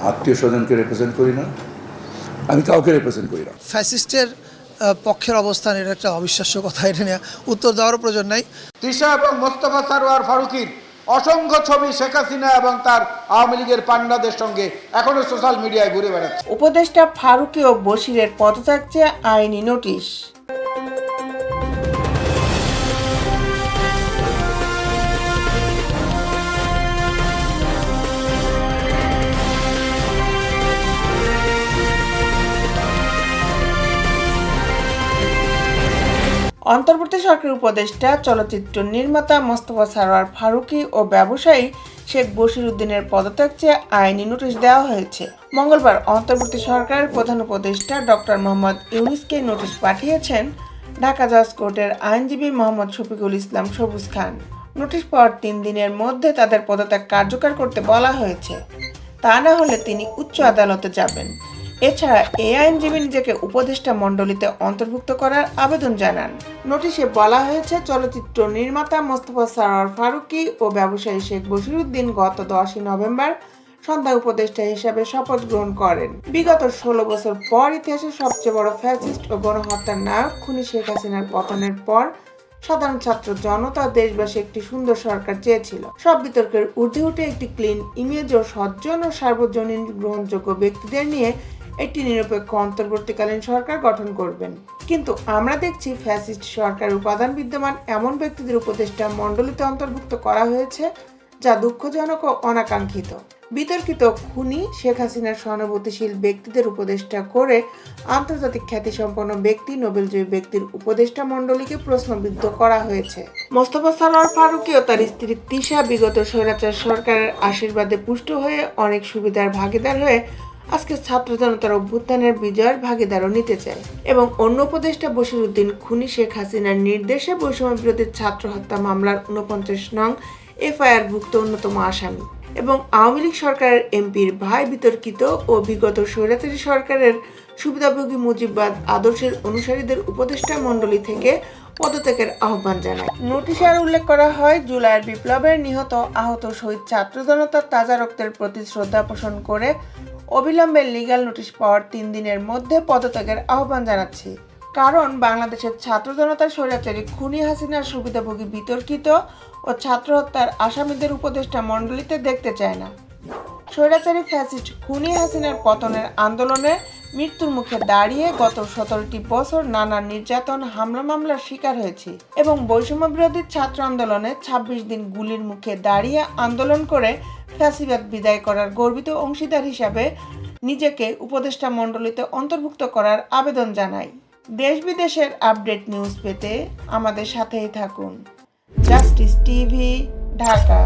আত্মীয় স্বজনকে রিপ্রেজেন্ট করি না, আমি কাউকে রিপ্রেজেন্ট করি না। ফ্যাসিস্টের পক্ষের অবস্থান এটা একটা অবিশ্বাস্য কথা, এটা নিয়ে উত্তর দেওয়ারও প্রয়োজন নাই। তিশা এবং মোস্তফা সরোয়ার ফারুকীর অসংখ্য ছবি শেখ হাসিনা এবং তার আওয়ামী লীগের পান্ডাদের সঙ্গে এখনো সোশ্যাল মিডিয়ায় ঘুরে বেড়াচ্ছে। উপদেষ্টা ফারুকী ও বশিরের পদত্যাগ চেয়ে আইনি নোটিশ। অন্তর্বর্তী সরকারের উপদেষ্টা চলচ্চিত্র নির্মাতা মোস্তফা সরোয়ার ফারুকী ও ব্যবসায়ী শেখ বশির উদ্দিনের পদত্যাগ চেয়ে আইনি নোটিশ দেওয়া হয়েছে। মঙ্গলবার অন্তর্বর্তী সরকারের প্রধান উপদেষ্টা ডক্টর মোহাম্মদ ইউনূসকে নোটিশ পাঠিয়েছেন ঢাকা জজ কোর্টের আইনজীবী মোহাম্মদ শফিকুল ইসলাম সবুজ খান। নোটিশ পাওয়ার 3 দিনের মধ্যে তাদের পদত্যাগ কার্যকর করতে বলা হয়েছে, তা না হলে তিনি উচ্চ আদালতে যাবেন। এছাড়া এই আইনজীবী নিজেকে উপদেষ্টা মণ্ডলীতে অন্তর্ভুক্ত করার আবেদন জানান। নোটিশে বলা হয়েছে, চলচ্চিত্র নির্মাতা মোস্তফা সরোয়ার ফারুকী ও ব্যবসায়ী শেখ বশির উদ্দিন গত 10 নভেম্বর সন্ধ্যায় উপদেষ্টা হিসাবে শপথ গ্রহণ করেন। বিগত 16 বছর পর ইতিহাসের সবচেয়ে বড় ফ্যাসিস্ট ও গণহত্যার নায়ক খুনি শেখ হাসিনার পতনের পর সাধারণ ছাত্র জনতা দেশবাসী একটি সুন্দর সরকার চেয়েছিল। সব বিতর্কের ঊর্ধ্বে উঠে একটি ক্লিন ইমেজ ও সজ্জন ও সার্বজনীন গ্রহণযোগ্য ব্যক্তিদের নিয়ে একটি নিরপেক্ষ অন্তর্বর্তীকালীন সরকার গঠন করবেন। কিন্তু আমরা দেখছি ফ্যাসিস্ট সরকার উপাদান বিদ্যমান এমন ব্যক্তিদের উপদেষ্টা মণ্ডলীতে অন্তর্ভুক্ত করা হয়েছে, যা দুঃখজনক ও অনাকাঙ্ক্ষিত। বিতর্কিত খুনি শেখ হাসিনার সহানুভূতিশীল ব্যক্তিদের উপদেষ্টা করে আন্তর্জাতিক খ্যাতিসম্পন্ন ব্যক্তি, নোবেলজয়ী ব্যক্তির উপদেষ্টা মণ্ডলীকে প্রশ্নবিদ্ধ করা হয়েছে। মোস্তফা সরোয়ার ফারুকী ও তার স্ত্রী তিশা বিগত স্বৈরাচার সরকারের আশীর্বাদে পুষ্ট হয়ে অনেক সুবিধার ভাগিদার হয়ে আজকে ছাত্র জনতার অভ্যুত্থানের বিজয়ের ভাগিদারও নিতে চায় এবং অন্য উপদেষ্টা বশির উদ্দিন খুনি শেখ হাসিনার নির্দেশে বৈষম্য বিরোধী ছাত্র হত্যা মামলার 49 নং এফআইআর ভুক্ত অন্যতম আসামি এবং আওয়ামী লীগ সরকারের এমপির ভাই বিতর্কিত ও বিগত স্বৈরাচারী সরকারের সুবিধাভোগী মুজিববাদ আদর্শের অনুসারীদের উপদেষ্টা মণ্ডলী থেকে পদত্যাগের আহ্বান জানায়। নোটিশে আর উল্লেখ করা হয়, জুলাইয়ের বিপ্লবের নিহত আহত শহীদ ছাত্র জনতার তাজা রক্তের প্রতি শ্রদ্ধা পোষণ করে অবিলম্বে লিগ্যাল নোটিশ পাওয়ার 3 দিনের মধ্যে পদত্যাগের আহ্বান জানাচ্ছি। কারণ বাংলাদেশের ছাত্র জনতার স্বৈরাচারী খুনি হাসিনার সুবিধাভোগী বিতর্কিত ও ছাত্র হত্যার আসামিদের উপদেষ্টা মণ্ডলীতে দেখতে চায় না। স্বৈরাচারী ফ্যাসিস্ট খুনি হাসিনার পতনের আন্দোলনে মৃত্যুর মুখে দাঁড়িয়ে গত 17টি বছর নানা নির্যাতন, হামলা মামলার শিকার হয়েছি এবং বৈষম্য বিরোধী ছাত্র আন্দোলনে 26 দিন গুলির মুখে দাঁড়িয়ে আন্দোলন করে ফ্যাসিবাদ বিদায় করার গর্বিত অংশীদার হিসাবে নিজেকে উপদেষ্টা মণ্ডলীতে অন্তর্ভুক্ত করার আবেদন জানাই। দেশ বিদেশের আপডেট নিউজ পেতে আমাদের সাথেই থাকুন। Justice TV, Dhaka.